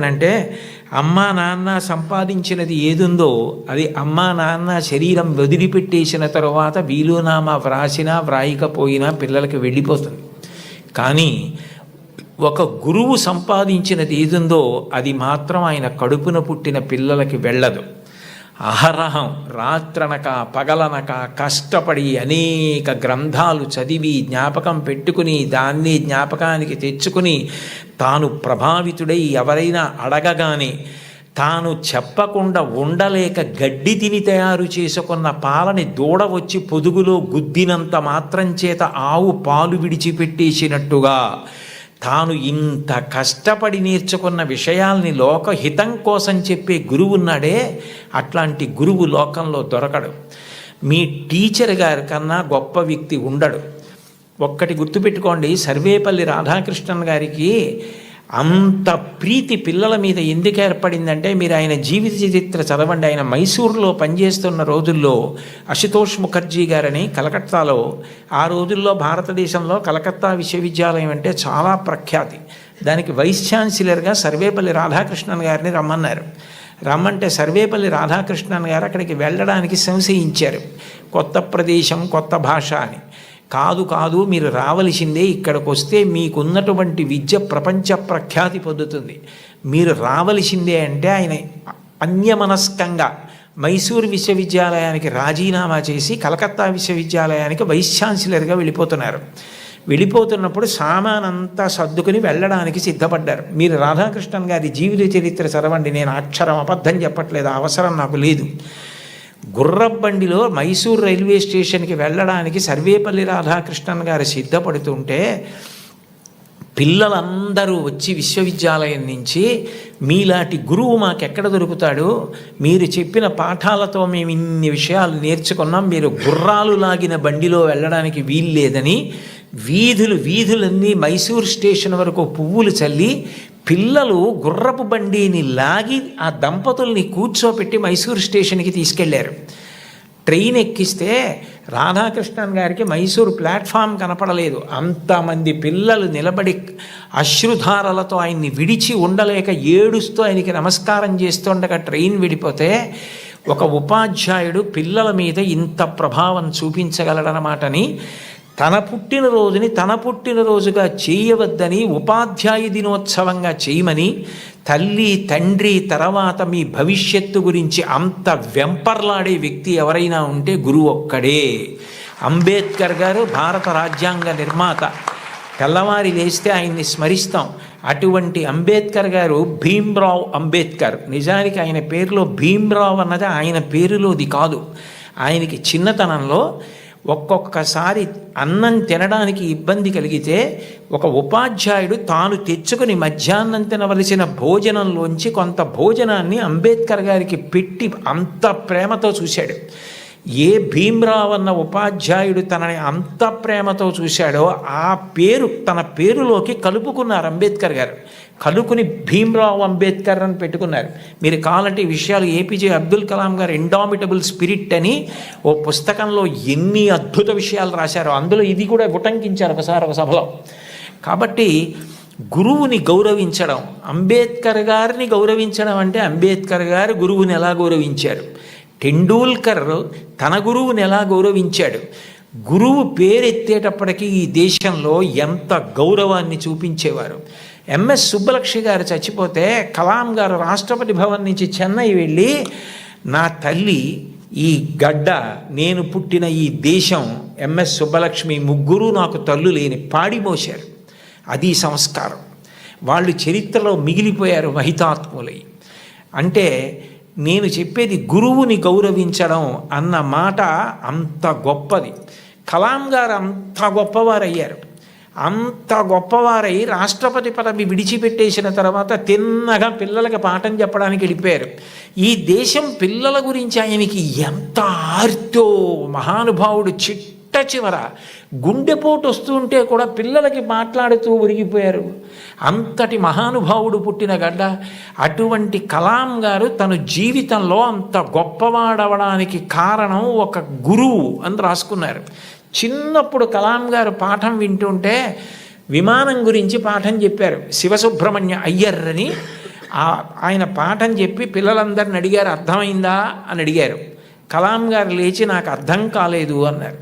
అంటే అమ్మా నాన్న సంపాదించినది ఏదుందో అది అమ్మా నాన్న శరీరం వదిలిపెట్టేసిన తరువాత వీలునామా వ్రాసినా వ్రాయకపోయినా పిల్లలకి వెళ్ళిపోతుంది. కానీ ఒక గురువు సంపాదించినది ఏదుందో అది మాత్రం ఆయన కడుపున పుట్టిన పిల్లలకి వెళ్ళదు. అహరహం రాత్రనక పగలనక కష్టపడి అనేక గ్రంథాలు చదివి జ్ఞాపకం పెట్టుకుని దాన్ని జ్ఞాపకానికి తెచ్చుకుని తాను ప్రభావితుడై ఎవరైనా అడగగానే తాను చెప్పకుండా ఉండలేక గడ్డి తిని తయారు చేసుకున్న పాలని దూడ వచ్చి పొదుగులో గుద్దినంత మాత్రం చేత ఆవు పాలు విడిచిపెట్టేసినట్టుగా తాను ఇంత కష్టపడి నేర్చుకున్న విషయాల్ని లోకహితం కోసం చెప్పే గురువు ఉన్నాడే, అట్లాంటి గురువు లోకంలో దొరకడు. మీ టీచర్ గారి కన్నా గొప్ప వ్యక్తి ఉండడు. ఒక్కటి గుర్తుపెట్టుకోండి, సర్వేపల్లి రాధాకృష్ణన్ గారికి అంత ప్రీతి పిల్లల మీద ఎందుకు ఏర్పడిందంటే మీరు ఆయన జీవిత చరిత్ర చదవండి. ఆయన మైసూరులో పనిచేస్తున్న రోజుల్లో అశుతోష్ ముఖర్జీ గారని కలకత్తాలో, ఆ రోజుల్లో భారతదేశంలో కలకత్తా విశ్వవిద్యాలయం అంటే చాలా ప్రఖ్యాతి. దానికి వైస్ ఛాన్సలర్గా సర్వేపల్లి రాధాకృష్ణన్ గారిని రమ్మన్నారు. రమ్మంటే సర్వేపల్లి రాధాకృష్ణన్ గారు అక్కడికి వెళ్ళడానికి సంశయించారు. కొత్త ప్రదేశం, కొత్త భాష అని. కాదు మీరు రావలసిందే, ఇక్కడికి వస్తే మీకున్నటువంటి విద్య ప్రపంచ ప్రఖ్యాతి పొందుతుంది, మీరు రావలసిందే అంటే ఆయన అన్యమనస్కంగా మైసూరు విశ్వవిద్యాలయానికి రాజీనామా చేసి కలకత్తా విశ్వవిద్యాలయానికి వైస్ ఛాన్సలర్గా వెళ్ళిపోతున్నారు. వెళ్ళిపోతున్నప్పుడు సామానంతా సర్దుకుని వెళ్ళడానికి సిద్ధపడ్డారు. మీరు రాధాకృష్ణన్ గారి జీవిత చరిత్ర చదవండి, నేను అక్షరం అబద్ధం చెప్పట్లేదు, అవసరం నాకు లేదు. గుర్రబండిలో మైసూర్ రైల్వే స్టేషన్కి వెళ్ళడానికి సర్వేపల్లి రాధాకృష్ణన్ గారు సిద్ధపడుతుంటే పిల్లలందరూ వచ్చి విశ్వవిద్యాలయం నుంచి మీలాంటి గురువు మాకెక్కడ దొరుకుతాడు, మీరు చెప్పిన పాఠాలతో మేము ఇన్ని విషయాలు నేర్చుకున్నాం, మీరు గుర్రాలు లాగిన బండిలో వెళ్ళడానికి వీల్లేదని వీధులన్నీ మైసూర్ స్టేషన్ వరకు పువ్వులు చల్లి పిల్లలు గుర్రపు బండిని లాగి ఆ దంపతుల్ని కూర్చోపెట్టి మైసూర్ స్టేషన్కి తీసుకెళ్లారు. ట్రైన్ ఎక్కిస్తే రాధాకృష్ణన్ గారికి మైసూరు ప్లాట్ఫామ్ కనపడలేదు. అంతమంది పిల్లలు నిలబడి అశ్రుధారలతో ఆయన్ని విడిచి ఉండలేక ఏడుస్తూ ఆయనకి నమస్కారం చేస్తుండగా ట్రైన్ విడిపోతే ఒక ఉపాధ్యాయుడు పిల్లల మీద ఇంత ప్రభావం చూపించగలడనమాటని తన పుట్టినరోజుగా చేయవద్దని ఉపాధ్యాయ దినోత్సవంగా చేయమని తల్లి తండ్రి తర్వాత మీ భవిష్యత్తు గురించి అంత వెంపర్లాడే వ్యక్తి ఎవరైనా ఉంటే గురువు ఒక్కడే. అంబేద్కర్ గారు భారత రాజ్యాంగ నిర్మాత, తెల్లవారి లేస్తే ఆయన్ని స్మరిస్తాం. అటువంటి అంబేద్కర్ గారు భీమ్రావ్ అంబేద్కర్, నిజానికి ఆయన పేరులో భీమ్రావ్ అన్నది ఆయన పేరులోది కాదు. ఆయనకి చిన్నతనంలో ఒక్కొక్కసారి అన్నం తినడానికి ఇబ్బంది కలిగితే ఒక ఉపాధ్యాయుడు తాను తెచ్చుకుని మధ్యాహ్నం తినవలసిన భోజనంలోంచి కొంత భోజనాన్ని అంబేద్కర్ గారికి పెట్టి అంత ప్రేమతో చూశాడు. ఏ భీమ్రావ్ అన్న ఉపాధ్యాయుడు తనని అంత ప్రేమతో చూశాడో ఆ పేరు తన పేరులోకి కలుపుకున్నారు అంబేద్కర్ గారు. కలుపుకుని భీమ్రావ్ అంబేద్కర్ అని పెట్టుకున్నారు. మీరు కావాలంటే ఈ విషయాలు ఏపీజే అబ్దుల్ కలాం గారు ఇండామిటబుల్ స్పిరిట్ అని ఓ పుస్తకంలో ఎన్ని అద్భుత విషయాలు రాశారో అందులో ఇది కూడా ఉటంకించారు ఒకసారి ఒక సభలో. కాబట్టి గురువుని గౌరవించడం, అంబేద్కర్ గారిని గౌరవించడం అంటే అంబేద్కర్ గారు గురువుని ఎలా గౌరవించారు, టెండూల్కర్ తన గురువుని ఎలా గౌరవించాడు, గురువు పేరెత్తేటప్పటికీ ఈ దేశంలో ఎంత గౌరవాన్ని చూపించేవారు. ఎంఎస్ సుబ్బలక్ష్మి గారు చచ్చిపోతే కలాం గారు రాష్ట్రపతి భవన్ నుంచి చెన్నై వెళ్ళి నా తల్లి, ఈ గడ్డ, నేను పుట్టిన ఈ దేశం, ఎంఎస్ సుబ్బలక్ష్మి ముగ్గురు నాకు తల్లు లేని పాడి మోశారు. అది సంస్కారం. వాళ్ళు చరిత్రలో మిగిలిపోయారు మహితాత్ములై. అంటే నేను చెప్పేది గురువుని గౌరవించడం అన్న మాట అంత గొప్పది. కలాం గారు అంత గొప్పవారయ్యారు. అంత గొప్పవారై రాష్ట్రపతి పదవి విడిచిపెట్టేసిన తర్వాత తిన్నగా పిల్లలకి పాఠం చెప్పడానికి వెళ్ళిపోయారు. ఈ దేశం పిల్లల గురించి ఆయనకి ఎంత ఆర్తో, మహానుభావుడు చిట్ట చివర గుండెపోటు వస్తుంటే కూడా పిల్లలకి మాట్లాడుతూ ఒరిగిపోయారు. అంతటి మహానుభావుడు పుట్టిన గడ్డ. అటువంటి కలాం గారు తన జీవితంలో అంత గొప్పవాడవడానికి కారణం ఒక గురువు అని రాసుకున్నారు. చిన్నప్పుడు కలాం గారు పాఠం వింటుంటే విమానం గురించి పాఠం చెప్పారు. శివసుబ్రహ్మణ్య అయ్యర్ అని ఆయన పాఠం చెప్పి పిల్లలందరిని అడిగారు, అర్థమైందా అని అడిగారు. కలాం గారు లేచి నాకు అర్థం కాలేదు అన్నారు.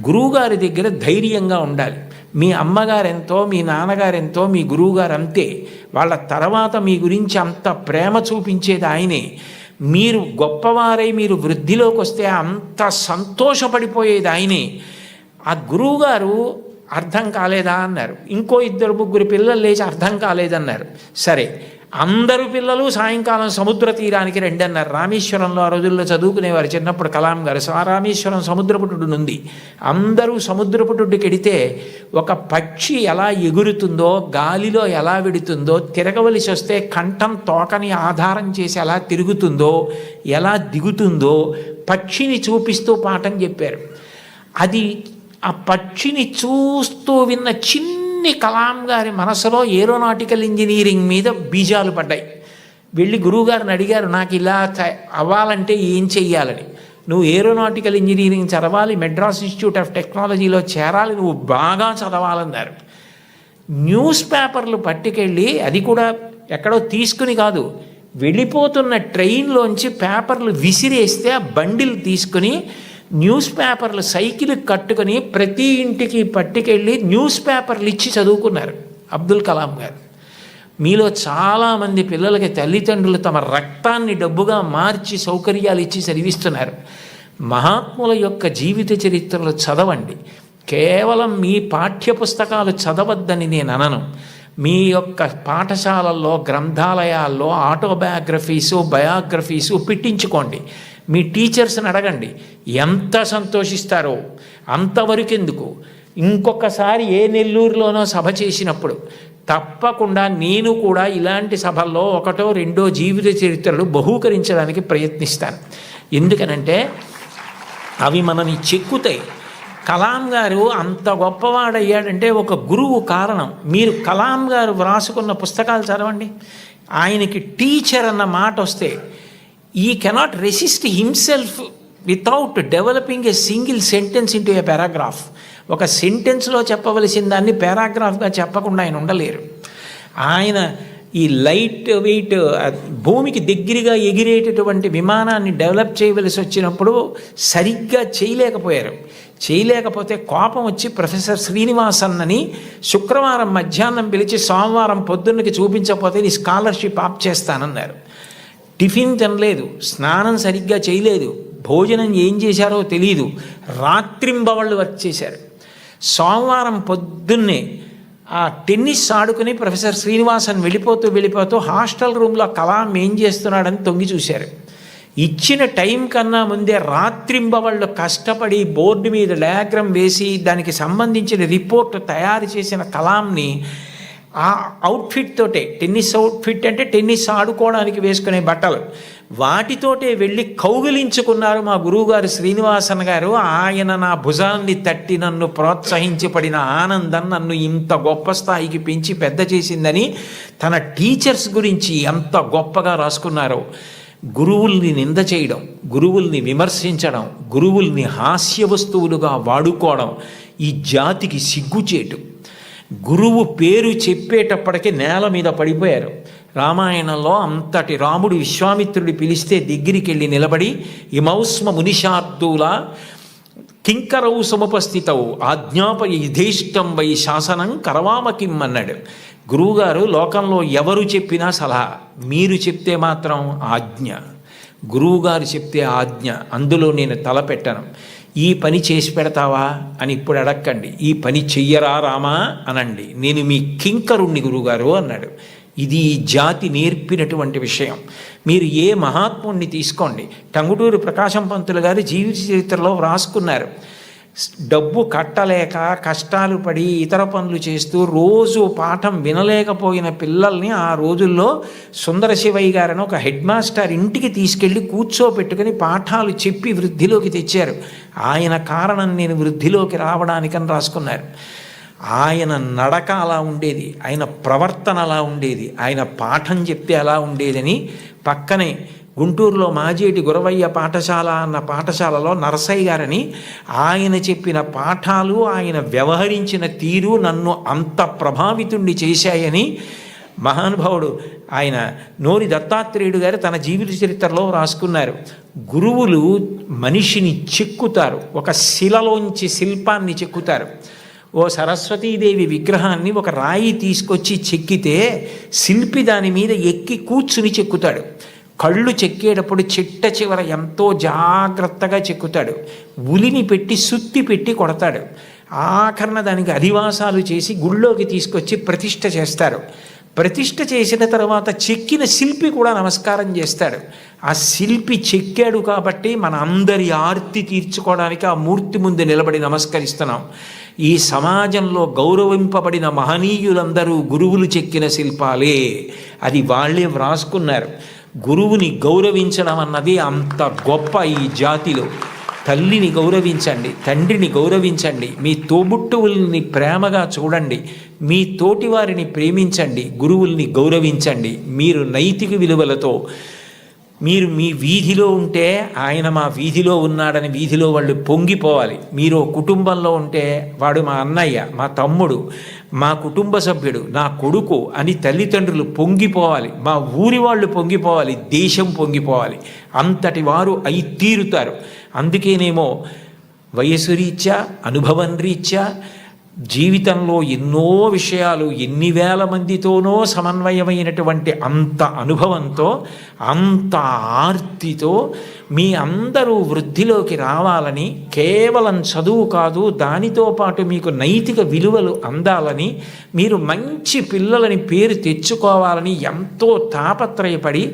గురువుగారి దగ్గర ధైర్యంగా ఉండాలి. మీ అమ్మగారెంతో, మీ నాన్నగారెంతో, మీ గురువుగారు అంతే. వాళ్ళ తర్వాత మీ గురించి అంత ప్రేమ చూపించేది ఆయనే. మీరు గొప్పవారై మీరు వృద్ధిలోకి వస్తే అంత సంతోషపడిపోయేది ఆయనే. ఆ గురువుగారు అర్థం కాలేదా అన్నారు. ఇంకో 2-3 పిల్లలు లేచి అర్థం కాలేదన్నారు. సరే, అందరూ పిల్లలు సాయంకాలం సముద్ర తీరానికి రండి అన్నారు. రామేశ్వరంలో ఆ రోజుల్లో చదువుకునేవారు చిన్నప్పుడు కలాం గారు. రామేశ్వరం సముద్రపుటుడు ఉంది. అందరూ సముద్రపుటుడికి వెడితే ఒక పక్షి ఎలా ఎగురుతుందో, గాలిలో ఎలా వెడుతుందో, తిరగవలసి వస్తే కంఠం తోకని ఆధారం చేసి ఎలా తిరుగుతుందో, ఎలా దిగుతుందో పక్షిని చూపిస్తూ పాఠం చెప్పారు. అది ఆ పక్షిని చూస్తూ విన్న చిన్ని కలాం గారి మనసులో ఏరోనాటికల్ ఇంజనీరింగ్ మీద బీజాలు పడ్డాయి. వెళ్ళి గురువుగారిని అడిగారు, నాకు ఇలా అవ్వాలంటే ఏం చెయ్యాలని. నువ్వు ఏరోనాటికల్ ఇంజనీరింగ్ చదవాలి, మెడ్రాస్ ఇన్స్టిట్యూట్ ఆఫ్ టెక్నాలజీలో చేరాలి, నువ్వు బాగా చదవాలన్నారు. న్యూస్ పేపర్లు పట్టుకెళ్ళి, అది కూడా ఎక్కడో తీసుకుని కాదు, వెళ్ళిపోతున్న ట్రైన్లోంచి పేపర్లు విసిరేస్తే ఆ బండిలు తీసుకుని న్యూస్ పేపర్లు సైకిల్ కట్టుకుని ప్రతి ఇంటికి పట్టుకెళ్ళి న్యూస్ పేపర్లు ఇచ్చి చదువుకున్నారు అబ్దుల్ కలాం గారు. మీలో చాలామంది పిల్లలకి తల్లిదండ్రులు తమ రక్తాన్ని డబ్బుగా మార్చి సౌకర్యాలు ఇచ్చి చదివిస్తున్నారు. మహాత్ముల యొక్క జీవిత చరిత్రలు చదవండి. కేవలం మీ పాఠ్యపుస్తకాలు చదవద్దని నేను అనను. మీ యొక్క పాఠశాలల్లో, గ్రంథాలయాల్లో ఆటోబయోగ్రఫీసు, బయోగ్రఫీసు పెట్టించుకోండి. మీ టీచర్స్ని అడగండి, ఎంత సంతోషిస్తారో. అంతవరకు ఎందుకు, ఇంకొకసారి ఏ నెల్లూరులోనో సభ చేసినప్పుడు తప్పకుండా నేను కూడా ఇలాంటి సభల్లో 1-2 జీవిత చరిత్రలు బహూకరించడానికి ప్రయత్నిస్తాను. ఎందుకనంటే అవి మనని చెక్కుతాయి. కలాం గారు అంత గొప్పవాడయ్యాడంటే ఒక గురువు కారణం. మీరు కలాం గారు వ్రాసుకున్న పుస్తకాలు చదవండి. ఆయనకి టీచర్ అన్న మాట వస్తే ఈ cannot resist himself without developing a single sentence into A paragraph. ఒక సెంటెన్స్లో చెప్పవలసిన దాన్ని పారాగ్రాఫ్గా చెప్పకుండా ఆయన ఉండలేరు. ఆయన ఈ లైట్ వెయిట్ భూమికి దగ్గరగా ఎగిరేటటువంటి విమానాన్ని డెవలప్ చేయవలసి వచ్చినప్పుడు సరిగ్గా చేయలేకపోతే కోపం వచ్చి ప్రొఫెసర్ శ్రీనివాసన్ అని శుక్రవారం మధ్యాహ్నం పిలిచి సోమవారం పొద్దున్నకి చూపించకపోతే నీ స్కాలర్షిప్ ఆప్ చేస్తానన్నారు. టిఫిన్ తినలేదు, స్నానం సరిగ్గా చేయలేదు, భోజనం ఏం చేశారో తెలియదు, రాత్రింబవళ్ళు వర్క్ చేశారు. సోమవారం పొద్దున్నే ఆ టెన్నిస్ ఆడుకుని ప్రొఫెసర్ శ్రీనివాసన్ వెళ్ళిపోతూ హాస్టల్ రూమ్లో కలాం ఏం చేస్తున్నాడని తొంగి చూశారు. ఇచ్చిన టైం కన్నా ముందే రాత్రింబవళ్ళు కష్టపడి బోర్డు మీద డయాగ్రామ్ వేసి దానికి సంబంధించిన రిపోర్ట్ తయారు చేసిన కలాంని ఆ అవుట్ఫిట్ తోటే, టెన్నిస్ అవుట్ఫిట్ అంటే టెన్నిస్ ఆడుకోవడానికి వేసుకునే బట్టలు, వాటితోటే వెళ్ళి కౌగిలించుకున్నారు మా గురువుగారు శ్రీనివాసన్ గారు. ఆయన నా భుజాన్ని తట్టి నన్ను ప్రోత్సహించి పడిన ఆనందం నన్ను ఇంత గొప్ప స్థాయికి పెంచి పెద్ద చేసిందని తన టీచర్స్ గురించి ఎంత గొప్పగా రాసుకున్నారో. గురువుల్ని నింద చేయడం, గురువుల్ని విమర్శించడం, గురువుల్ని హాస్య వస్తువులుగా వాడుకోవడం ఈ జాతికి సిగ్గుచేటు. గురువు పేరు చెప్పేటప్పటికీ నేల మీద పడిపోయారు. రామాయణంలో అంతటి రాముడు విశ్వామిత్రుడి పిలిస్తే దగ్గరికి వెళ్ళి నిలబడి ఇమౌస్మ మునిషార్దూల కింకరౌ సముపస్థితౌ ఆజ్ఞాపయ యథేష్టం వై శాసనం కరవామకిం అన్నాడు. గురువుగారు లోకంలో ఎవరు చెప్పినా సలహా, మీరు చెప్తే మాత్రం ఆజ్ఞ. గురువుగారు చెప్తే ఆజ్ఞ, అందులో నేను తలపెట్టను. ఈ పని చేసి పెడతావా అని ఇప్పుడు అడక్కండి, ఈ పని చెయ్యరా రామా అనండి, నేను మీ కింకరుణ్ణి గురువుగారు అన్నాడు. ఇది ఈ జాతి నేర్పినటువంటి విషయం. మీరు ఏ మహాత్ముణ్ణి తీసుకోండి, టంగుటూరి ప్రకాశం పంతులు గారు జీవిత చరిత్రలో వ్రాసుకున్నారు. డబ్బు కట్టలేక కష్టాలు పడి ఇతర పనులు చేస్తూ రోజు పాఠం వినలేకపోయిన పిల్లల్ని ఆ రోజుల్లో సుందర శివయ్య గారని ఒక హెడ్ మాస్టర్ ఇంటికి తీసుకెళ్ళి కూర్చోపెట్టుకుని పాఠాలు చెప్పి వృద్ధిలోకి తెచ్చారు. ఆయన కారణం నేను వృద్ధిలోకి రావడానికని రాసుకున్నారు. ఆయన నడక అలా ఉండేది, ఆయన ప్రవర్తన అలా ఉండేది, ఆయన పాఠం చెప్తే అలా ఉండేదని పక్కనే గుంటూరులో మాజేటి గురవయ్య పాఠశాల అన్న పాఠశాలలో నరసయ్య గారని ఆయన చెప్పిన పాఠాలు, ఆయన వ్యవహరించిన తీరు నన్ను అంత ప్రభావితుణ్ణి చేశాయని మహానుభావుడు ఆయన నోరి దత్తాత్రేయుడు గారు తన జీవిత చరిత్రలో రాసుకున్నారు. గురువులు మనిషిని చెక్కుతారు, ఒక శిలలోంచి శిల్పాన్ని చెక్కుతారు. ఓ సరస్వతీదేవి విగ్రహాన్ని ఒక రాయి తీసుకొచ్చి చెక్కితే శిల్పి దాని మీద ఎక్కి కూర్చుని చెక్కుతాడు. కళ్ళు చెక్కేటప్పుడు చిట్ట చివర ఎంతో జాగ్రత్తగా చెక్కుతాడు. ఉలిని పెట్టి సుత్తి పెట్టి కొడతాడు. ఆఖరణ దానికి అధివాసాలు చేసి గుళ్ళోకి తీసుకొచ్చి ప్రతిష్ఠ చేస్తారు. ప్రతిష్ఠ చేసిన తర్వాత చెక్కిన శిల్పి కూడా నమస్కారం చేస్తాడు. ఆ శిల్పి చెక్కాడు కాబట్టి మన అందరి ఆర్తి తీర్చుకోవడానికి ఆ మూర్తి ముందు నిలబడి నమస్కరిస్తున్నాం. ఈ సమాజంలో గౌరవింపబడిన మహనీయులందరూ గురువులు చెక్కిన శిల్పాలే. అది వాళ్ళే వ్రాసుకున్నారు. గురువుని గౌరవించడం అన్నది అంత గొప్ప ఈ జాతిలో. తల్లిని గౌరవించండి, తండ్రిని గౌరవించండి, మీ తోబుట్టువుల్ని ప్రేమగా చూడండి, మీ తోటి వారిని ప్రేమించండి, గురువుల్ని గౌరవించండి. మీరు నైతిక విలువలతో మీరు మీ వీధిలో ఉంటే ఆయన మా వీధిలో ఉన్నాడని వీధిలో వాళ్ళు పొంగిపోవాలి. మీరు కుటుంబంలో ఉంటే వాడు మా అన్నయ్య, మా తమ్ముడు, మా కుటుంబ సభ్యుడు, నా కొడుకు అని తల్లిదండ్రులు పొంగిపోవాలి. మా ఊరి వాళ్ళు పొంగిపోవాలి, దేశం పొంగిపోవాలి. అంతటి వారు అయి తీరుతారు. అందుకేనేమో వయసు రీత్యా, అనుభవం రీత్యా జీవితంలో ఎన్నో విషయాలు ఎన్ని వేల మందితోనో సమన్వయమైనటువంటి అంత అనుభవంతో, అంత ఆర్తితో మీ అందరూ వృద్ధిలోకి రావాలని, కేవలం చదువు కాదు దానితో పాటు మీకు నైతిక విలువలు అందాలని, మీరు మంచి పిల్లలని పేరు తెచ్చుకోవాలని ఎంతో తాపత్రయపడి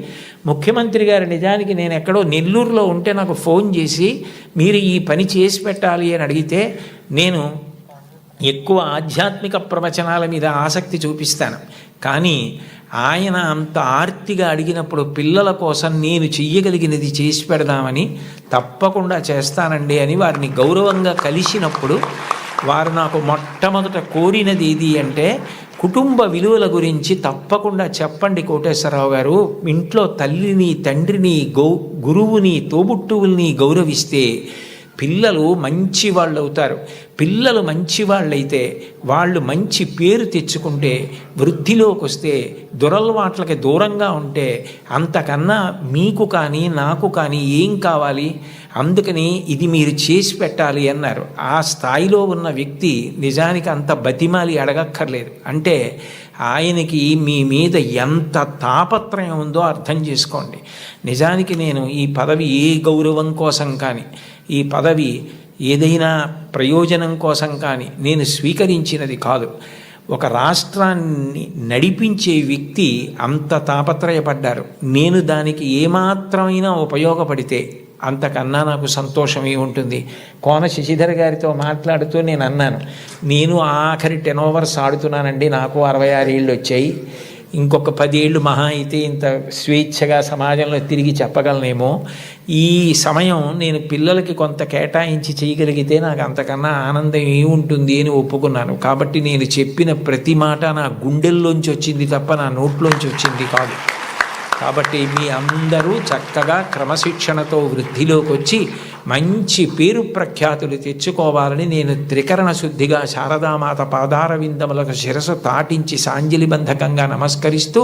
ముఖ్యమంత్రి గారు నిజానికి నేను ఎక్కడో నెల్లూరులో ఉంటే నాకు ఫోన్ చేసి మీరు ఈ పని చేసి పెట్టాలి అని అడిగితే నేను ఎక్కువ ఆధ్యాత్మిక ప్రవచనాల మీద ఆసక్తి చూపిస్తాను. కానీ ఆయన అంత ఆర్తిగా అడిగినప్పుడు పిల్లల కోసం నేను చెయ్యగలిగినది చేసి పెడదామని తప్పకుండా చేస్తానండి అని వారిని గౌరవంగా కలిసినప్పుడు వారు నాకు మొట్టమొదట కోరినది ఏది అంటే, కుటుంబ విలువల గురించి తప్పకుండా చెప్పండి కోటేశ్వరరావు గారు. ఇంట్లో తల్లిని, తండ్రిని, గురువుని, తోబుట్టువుల్ని గౌరవిస్తే పిల్లలు మంచి వాళ్ళు అవుతారు. పిల్లలు మంచి వాళ్ళైతే వాళ్ళు మంచి పేరు తెచ్చుకుంటే, వృద్ధిలోకి వస్తే, దురలవాట్లకి దూరంగా ఉంటే అంతకన్నా మీకు కానీ నాకు కానీ ఏం కావాలి? అందుకని ఇది మీరు చేసి పెట్టాలి అన్నారు. ఆ స్థాయిలో ఉన్న వ్యక్తి నిజానికి అంత బతిమాలి అడగక్కర్లేదు. అంటే ఆయనకి మీ మీద ఎంత తాపత్రయం ఉందో అర్థం చేసుకోండి. నిజానికి నేను ఈ పదవి ఏ గౌరవం కోసం కానీ, ఈ పదవి ఏదైనా ప్రయోజనం కోసం కానీ నేను స్వీకరించినది కాదు. ఒక రాష్ట్రాన్ని నడిపించే వ్యక్తి అంత తాపత్రయపడ్డారు. నేను దానికి ఏమాత్రమైనా ఉపయోగపడితే అంతకన్నా నాకు సంతోషమే ఉంటుంది. కోన శశిధర్ గారితో మాట్లాడుతూ నేను అన్నాను, నేను ఆఖరి 10 ఓవర్స్ ఆడుతున్నానండి, నాకు 66 ఏళ్ళు వచ్చాయి, ఇంకొక 10 ఏళ్ళు మహా అయితే ఇంత స్వేచ్ఛగా సమాజంలో తిరిగి చెప్పగలనేమో. ఈ సమయం నేను పిల్లలకి కొంత కేటాయించి చేయగలిగితే నాకు అంతకన్నా ఆనందం ఏముంటుంది అని ఒప్పుకున్నాను. కాబట్టి నేను చెప్పిన ప్రతి మాట నా గుండెల్లోంచి వచ్చింది తప్ప నా నోట్లోంచి వచ్చింది కాదు. కాబట్టి మీ అందరూ చక్కగా క్రమశిక్షణతో వృద్ధిలోకి వచ్చి మంచి పేరు ప్రఖ్యాతులు తెచ్చుకోవాలని నేను త్రికరణ శుద్ధిగా శారదామాత పాదార విందములకు శిరసు తాటించి సాంజలిబంధకంగా నమస్కరిస్తూ,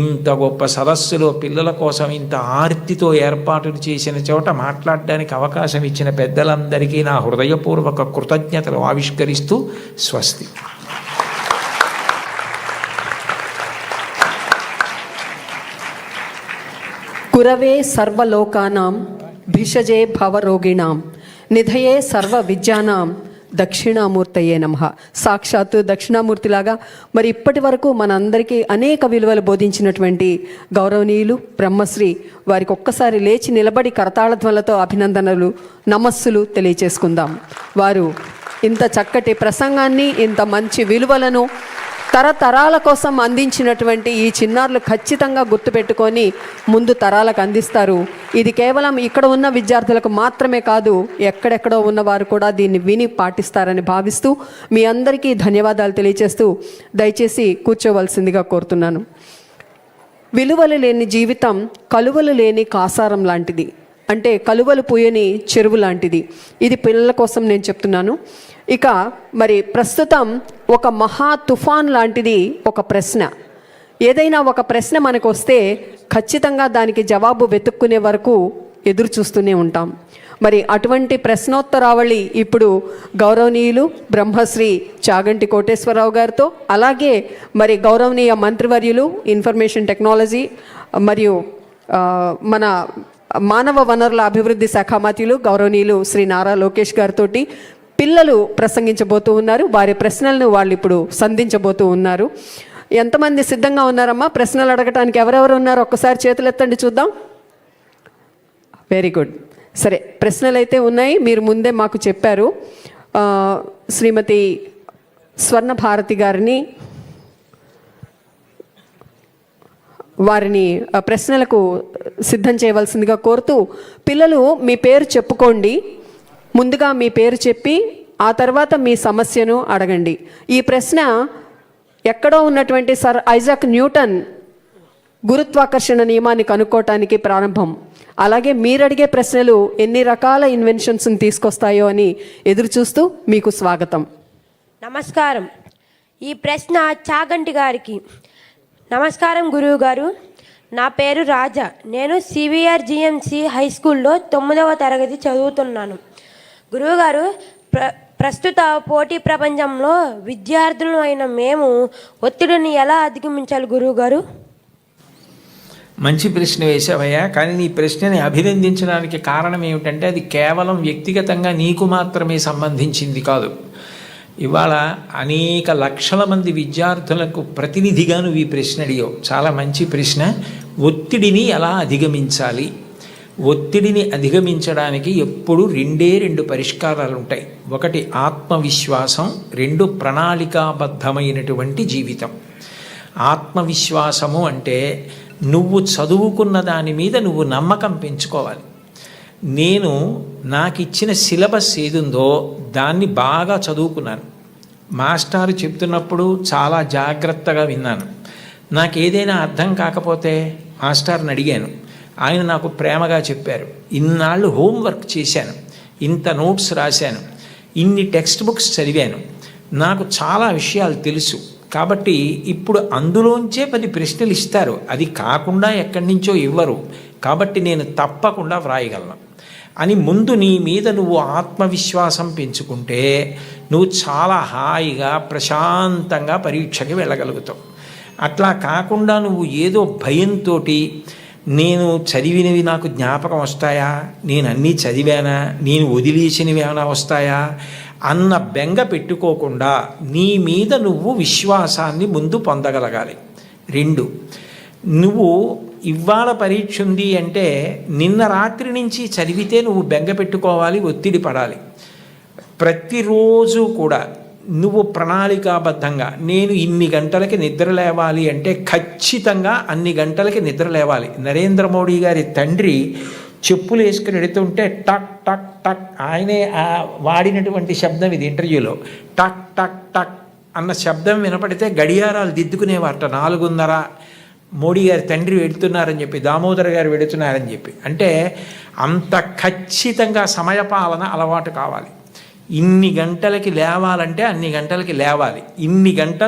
ఇంత గొప్ప సదస్సులో పిల్లల కోసం ఇంత ఆర్తితో ఏర్పాటులు చేసిన చోట మాట్లాడడానికి అవకాశం ఇచ్చిన పెద్దలందరికీ నా హృదయపూర్వక కృతజ్ఞతలు ఆవిష్కరిస్తూ స్వస్తి. గురవే సర్వలోకానాం భిషజే భవరోగిణాం నిధయే సర్వ విద్యానాం దక్షిణామూర్తయే నమః. సాక్షాత్తు దక్షిణామూర్తిలాగా మరి ఇప్పటి వరకు మనందరికీ అనేక విలువలు బోధించినటువంటి గౌరవనీయులు బ్రహ్మశ్రీ వారికి ఒక్కసారి లేచి నిలబడి కరతాళధ్వలతో అభినందనలు, నమస్సులు తెలియచేసుకుందాం. వారు ఇంత చక్కటి ప్రసంగాన్ని, ఇంత మంచి విలువలను తరతరాల కోసం అందించినటువంటి ఈ చిన్నారులు ఖచ్చితంగా గుర్తుపెట్టుకొని ముందు తరాలకు అందిస్తారు. ఇది కేవలం ఇక్కడ ఉన్న విద్యార్థులకు మాత్రమే కాదు, ఎక్కడెక్కడో ఉన్నవారు కూడా దీన్ని విని పాటిస్తారని భావిస్తూ మీ అందరికీ ధన్యవాదాలు తెలియజేస్తూ దయచేసి కూర్చోవలసిందిగా కోరుతున్నాను. విలువలు లేని జీవితం కలువలు లేని కాసారం లాంటిది, అంటే కలువలు పూయని చెరువు లాంటిది. ఇది పిల్లల కోసం నేను చెప్తున్నాను. ఇక మరి ప్రస్తుతం ఒక మహా తుఫాన్ లాంటిది ఒక ప్రశ్న. ఏదైనా ఒక ప్రశ్న మనకు వస్తే ఖచ్చితంగా దానికి జవాబు వెతుక్కునే వరకు ఎదురు చూస్తూనే ఉంటాం. మరి అటువంటి ప్రశ్నోత్తరావళి ఇప్పుడు గౌరవనీయులు బ్రహ్మశ్రీ చాగంటి కోటేశ్వరరావు గారితో, అలాగే మరి గౌరవనీయ మంత్రివర్యులు ఇన్ఫర్మేషన్ టెక్నాలజీ మరియు మన మానవ వనరుల అభివృద్ధి శాఖ మంత్రులు గౌరవనీయులు శ్రీ నారా లోకేష్ గారితో పిల్లలు ప్రసంగించబోతూ ఉన్నారు. వారి ప్రశ్నలను వాళ్ళు ఇప్పుడు సంధించబోతూ ఉన్నారు. ఎంతమంది సిద్ధంగా ఉన్నారమ్మా ప్రశ్నలు అడగటానికి? ఎవరెవరు ఉన్నారు ఒక్కసారి చేతులు ఎత్తండి చూద్దాం. Very good. సరే, ప్రశ్నలు అయితే ఉన్నాయి, మీరు ముందే మాకు చెప్పారు. శ్రీమతి స్వర్ణ భారతి గారిని వారిని ప్రశ్నలకు సిద్ధం చేయవలసిందిగా కోరుతూ, పిల్లలు మీ పేరు చెప్పుకోండి. ముందుగా మీ పేరు చెప్పి ఆ తర్వాత మీ సమస్యను అడగండి. ఈ ప్రశ్న ఎక్కడో ఉన్నటువంటి సర్ ఐజాక్ న్యూటన్ గురుత్వాకర్షణ నియమాన్ని కనుక్కోవటానికి ప్రారంభం. అలాగే మీరు అడిగే ప్రశ్నలు ఎన్ని రకాల ఇన్వెన్షన్స్ని తీసుకొస్తాయో అని ఎదురు చూస్తూ మీకు స్వాగతం. నమస్కారం. ఈ ప్రశ్న చాగంటి గారికి. నమస్కారం గురువు గారు. నా పేరు రాజా. నేను సివిఆర్ జిఎంసి హై స్కూల్లో 9వ తరగతి చదువుతున్నాను. గురువుగారు, ప్రస్తుత పోటీ ప్రపంచంలో విద్యార్థులు అయిన మేము ఒత్తిడిని ఎలా అధిగమించాలి గురువుగారు? మంచి ప్రశ్న వేసావయ్యా. కానీ నీ ప్రశ్నని అభినందించడానికి కారణం ఏమిటంటే అది కేవలం వ్యక్తిగతంగా నీకు మాత్రమే సంబంధించింది కాదు. ఇవాళ అనేక లక్షల మంది విద్యార్థులకు ప్రతినిధిగా నువ్వు ఈ ప్రశ్న అడిగావు. చాలా మంచి ప్రశ్న. ఒత్తిడిని ఎలా అధిగమించాలి? ఒత్తిడిని అధిగమించడానికి ఎప్పుడు రెండు పరిష్కారాలు ఉంటాయి. ఒకటి ఆత్మవిశ్వాసం, రెండు ప్రణాళికాబద్ధమైనటువంటి జీవితం. ఆత్మవిశ్వాసము అంటే నువ్వు చదువుకున్న దాని మీద నువ్వు నమ్మకం పెంచుకోవాలి. నాకు ఇచ్చిన సిలబస్ ఏదుందో దాన్ని బాగా చదువుకున్నాను. మాస్టారు చెప్తున్నప్పుడు చాలా జాగ్రత్తగా విన్నాను. నాకు ఏదైనా అర్థం కాకపోతే మాస్టర్ని అడిగాను. ఆయన నాకు ప్రేమగా చెప్పారు. ఇన్నాళ్ళు హోంవర్క్ చేశాను, ఇంత నోట్స్ రాశాను, ఇన్ని టెక్స్ట్ బుక్స్ చదివాను, నాకు చాలా విషయాలు తెలుసు, కాబట్టి ఇప్పుడు అందులోంచే 10 ప్రశ్నలు ఇస్తారు, అది కాకుండా ఎక్కడి నుంచో ఇవ్వరు, కాబట్టి నేను తప్పకుండా వ్రాయగలను అని ముందు నీ మీద నువ్వు ఆత్మవిశ్వాసం పెంచుకుంటే నువ్వు చాలా హాయిగా ప్రశాంతంగా పరీక్షకి వెళ్ళగలుగుతావు. అట్లా కాకుండా నువ్వు ఏదో భయంతో నేను చదివినవి నాకు జ్ఞాపకం వస్తాయా, నేను అన్నీ చదివానా, నేను వదిలేసినవి ఏమైనా వస్తాయా అన్న బెంగ పెట్టుకోకుండా నీ మీద నువ్వు విశ్వాసాన్ని ముందు పొందగలగాలి. 2, నువ్వు ఇవాళ పరీక్ష ఉంది అంటే నిన్న రాత్రి నుంచి చదివితే నువ్వు బెంగ పెట్టుకోవాలి, ఒత్తిడి పడాలి. ప్రతిరోజు కూడా నువ్వు ప్రణాళికాబద్ధంగా నేను ఇన్ని గంటలకి నిద్ర లేవాలి అంటే ఖచ్చితంగా అన్ని గంటలకి నిద్ర లేవాలి. నరేంద్ర మోడీ గారి తండ్రి చెప్పులు వేసుకుని వెడుతుంటే టక్ టక్ టక్, ఆయనే వాడినటువంటి శబ్దం ఇది ఇంటర్వ్యూలో. టక్ టక్ టక్ అన్న శబ్దం వినపడితే గడియారాలు దిద్దుకునేవారట. 4:30 మోడీ గారి తండ్రి వెడుతున్నారని చెప్పి, దామోదర్ గారు వెడుతున్నారని చెప్పి. అంటే అంత ఖచ్చితంగా సమయపాలన అలవాటు కావాలి. ఇన్ని గంటలకి లేవాలంటే అన్ని గంటలకి లేవాలి. ఇన్ని గంటలు